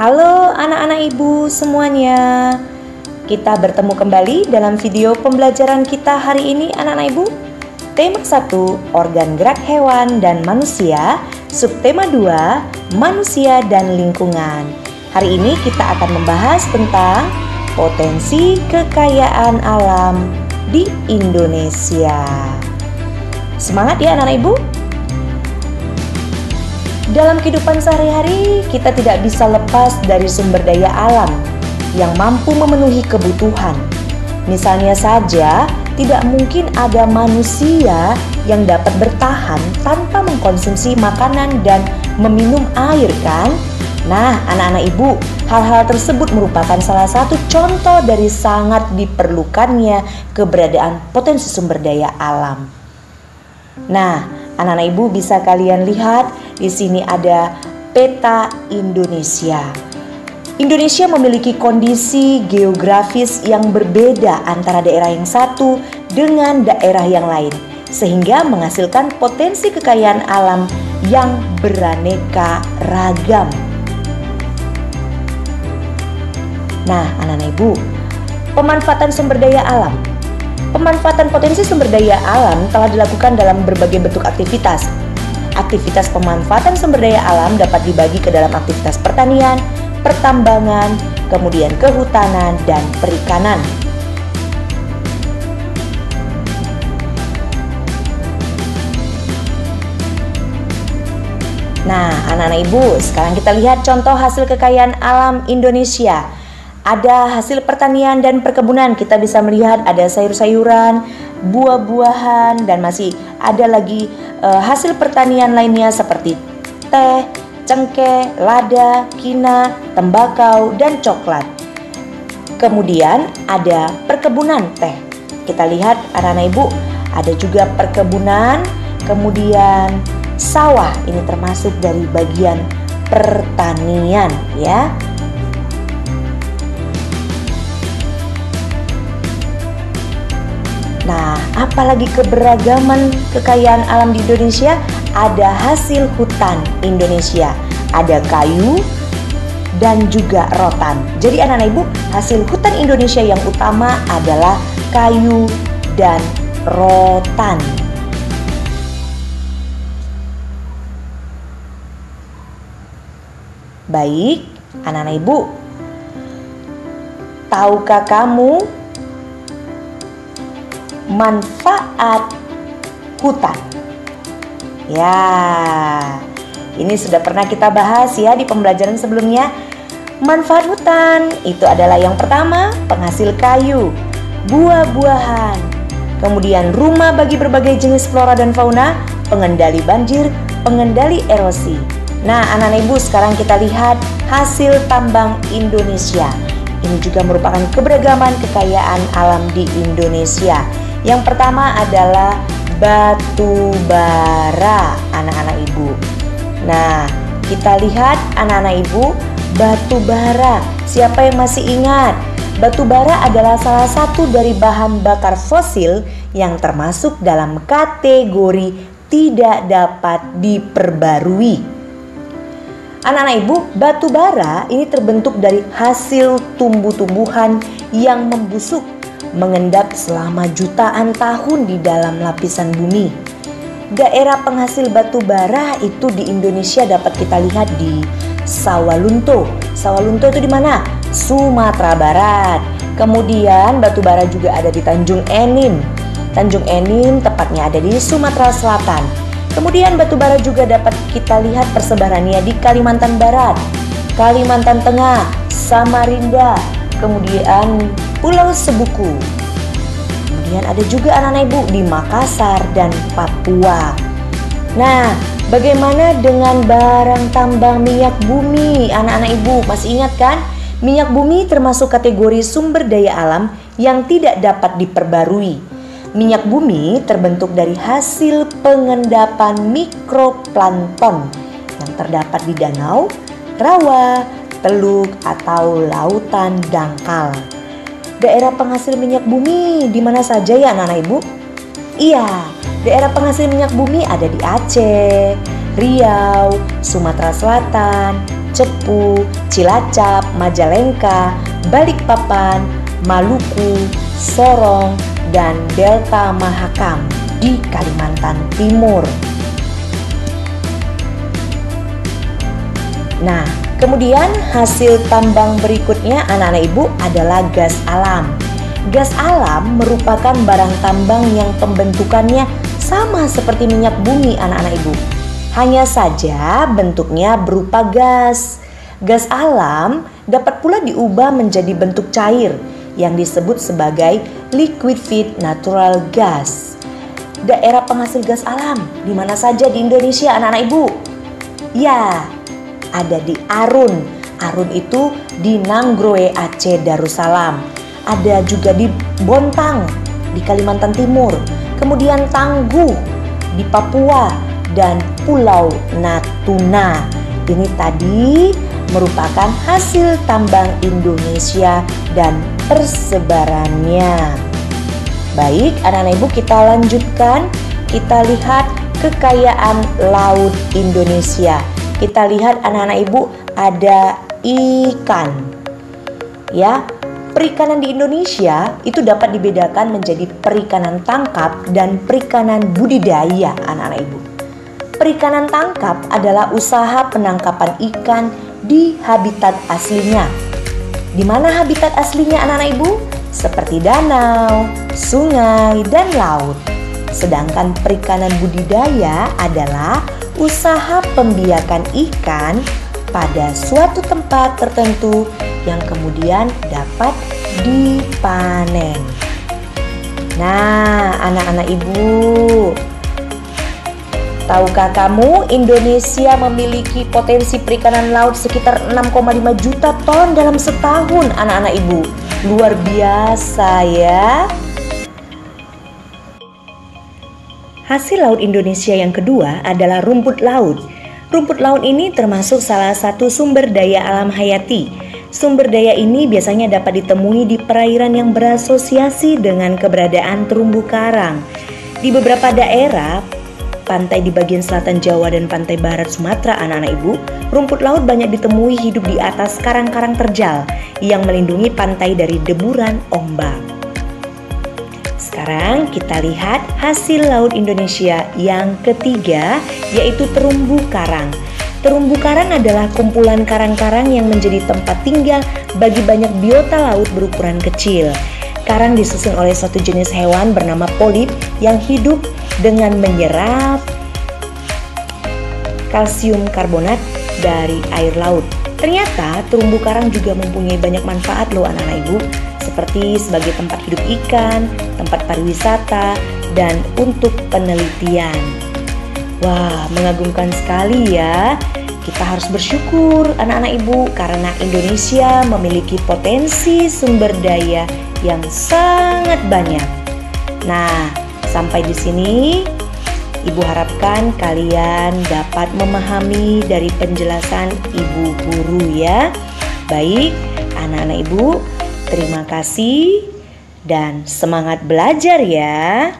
Halo anak-anak ibu semuanya. Kita bertemu kembali dalam video pembelajaran kita hari ini anak-anak ibu. Tema 1, organ gerak hewan dan manusia. Subtema 2, manusia dan lingkungan. Hari ini kita akan membahas tentang potensi kekayaan alam di Indonesia. Semangat ya anak-anak ibu. Dalam kehidupan sehari-hari, kita tidak bisa lepas dari sumber daya alam yang mampu memenuhi kebutuhan. Misalnya saja, tidak mungkin ada manusia yang dapat bertahan tanpa mengkonsumsi makanan dan meminum air, kan? Nah, anak-anak ibu, hal-hal tersebut merupakan salah satu contoh dari sangat diperlukannya keberadaan potensi sumber daya alam. Nah, anak-anak ibu bisa kalian lihat di sini ada peta Indonesia. Indonesia memiliki kondisi geografis yang berbeda antara daerah yang satu dengan daerah yang lain, sehingga menghasilkan potensi kekayaan alam yang beraneka ragam. Nah, anak-anak ibu, pemanfaatan sumber daya alam. Pemanfaatan potensi sumber daya alam telah dilakukan dalam berbagai bentuk aktivitas. Aktivitas pemanfaatan sumber daya alam dapat dibagi ke dalam aktivitas pertanian, pertambangan, kemudian kehutanan, dan perikanan. Nah, anak-anak ibu, sekarang kita lihat contoh hasil kekayaan alam Indonesia. Ada hasil pertanian dan perkebunan, kita bisa melihat ada sayur-sayuran, buah-buahan, dan masih ada lagi hasil pertanian lainnya seperti teh, cengkeh, lada, kina, tembakau, dan coklat. Kemudian ada perkebunan teh. Kita lihat anak-anak ibu, ada juga perkebunan, kemudian sawah, ini termasuk dari bagian pertanian ya. Nah, apalagi keberagaman kekayaan alam di Indonesia, ada hasil hutan Indonesia, ada kayu dan juga rotan. Jadi anak-anak ibu, hasil hutan Indonesia yang utama adalah kayu dan rotan. Baik, anak-anak ibu, tahukah kamu manfaat hutan? Ya, ini sudah pernah kita bahas ya di pembelajaran sebelumnya. Manfaat hutan itu adalah yang pertama, penghasil kayu, buah-buahan, kemudian rumah bagi berbagai jenis flora dan fauna, pengendali banjir, pengendali erosi. Nah, anak-anak ibu, sekarang kita lihat hasil tambang Indonesia. Ini juga merupakan keberagaman kekayaan alam di Indonesia. Yang pertama adalah batu bara, anak-anak ibu. Nah, kita lihat anak-anak ibu, batu bara. Siapa yang masih ingat? Batu bara adalah salah satu dari bahan bakar fosil yang termasuk dalam kategori tidak dapat diperbarui. Anak-anak ibu, batu bara ini terbentuk dari hasil tumbuh-tumbuhan yang membusuk, mengendap selama jutaan tahun di dalam lapisan bumi. Daerah penghasil batu bara itu di Indonesia dapat kita lihat di Sawalunto. Sawalunto itu di mana? Sumatera Barat. Kemudian batu bara juga ada di Tanjung Enim. Tanjung Enim tepatnya ada di Sumatera Selatan. Kemudian batu bara juga dapat kita lihat persebarannya di Kalimantan Barat, Kalimantan Tengah, Samarinda, kemudian Pulau Sebuku. Kemudian ada juga anak-anak ibu di Makassar dan Papua. Nah, bagaimana dengan barang tambang minyak bumi? Anak-anak ibu masih ingat kan? Minyak bumi termasuk kategori sumber daya alam yang tidak dapat diperbarui. Minyak bumi terbentuk dari hasil pengendapan mikroplankton yang terdapat di danau, rawa, teluk, atau lautan dangkal. Daerah penghasil minyak bumi di mana saja ya anak-anak ibu? Iya, daerah penghasil minyak bumi ada di Aceh, Riau, Sumatera Selatan, Cepu, Cilacap, Majalengka, Balikpapan, Maluku, Sorong, dan Delta Mahakam di Kalimantan Timur. Nah, kemudian hasil tambang berikutnya anak-anak ibu adalah gas alam. Gas alam merupakan barang tambang yang pembentukannya sama seperti minyak bumi anak-anak ibu. Hanya saja bentuknya berupa gas. Gas alam dapat pula diubah menjadi bentuk cair yang disebut sebagai liquefied natural gas. Daerah penghasil gas alam di mana saja di Indonesia anak-anak ibu? Ya, ada di Arun. Arun itu di Nanggroe, Aceh Darussalam. Ada juga di Bontang di Kalimantan Timur. Kemudian Tangguh di Papua dan Pulau Natuna. Ini tadi merupakan hasil tambang Indonesia dan persebarannya. Baik, anak-anak ibu, kita lanjutkan. Kita lihat kekayaan laut Indonesia. Kita lihat anak-anak ibu ada ikan. Ya, perikanan di Indonesia itu dapat dibedakan menjadi perikanan tangkap dan perikanan budidaya anak-anak ibu. Perikanan tangkap adalah usaha penangkapan ikan di habitat aslinya. Di mana habitat aslinya anak-anak ibu? Seperti danau, sungai, dan laut. Sedangkan perikanan budidaya adalah usaha pembiakan ikan pada suatu tempat tertentu yang kemudian dapat dipanen. Nah, anak-anak ibu, tahukah kamu Indonesia memiliki potensi perikanan laut sekitar 6,5 juta ton dalam setahun anak-anak ibu. Luar biasa ya. Hasil laut Indonesia yang kedua adalah rumput laut. Rumput laut ini termasuk salah satu sumber daya alam hayati. Sumber daya ini biasanya dapat ditemui di perairan yang berasosiasi dengan keberadaan terumbu karang. Di beberapa daerah, pantai di bagian selatan Jawa dan pantai barat Sumatera anak-anak ibu, rumput laut banyak ditemui hidup di atas karang-karang terjal yang melindungi pantai dari deburan ombak. Sekarang kita lihat hasil laut Indonesia yang ketiga, yaitu terumbu karang. Terumbu karang adalah kumpulan karang-karang yang menjadi tempat tinggal bagi banyak biota laut berukuran kecil. Karang disusun oleh suatu jenis hewan bernama polip yang hidup dengan menyerap kalsium karbonat dari air laut. Ternyata terumbu karang juga mempunyai banyak manfaat loh anak-anak ibu, seperti sebagai tempat hidup ikan, tempat pariwisata, dan untuk penelitian. Wah, mengagumkan sekali ya. Kita harus bersyukur anak-anak ibu karena Indonesia memiliki potensi sumber daya yang sangat banyak. Nah, sampai di sini Ibu harapkan kalian dapat memahami dari penjelasan Ibu Guru ya. Baik, anak-anak Ibu, terima kasih dan semangat belajar ya.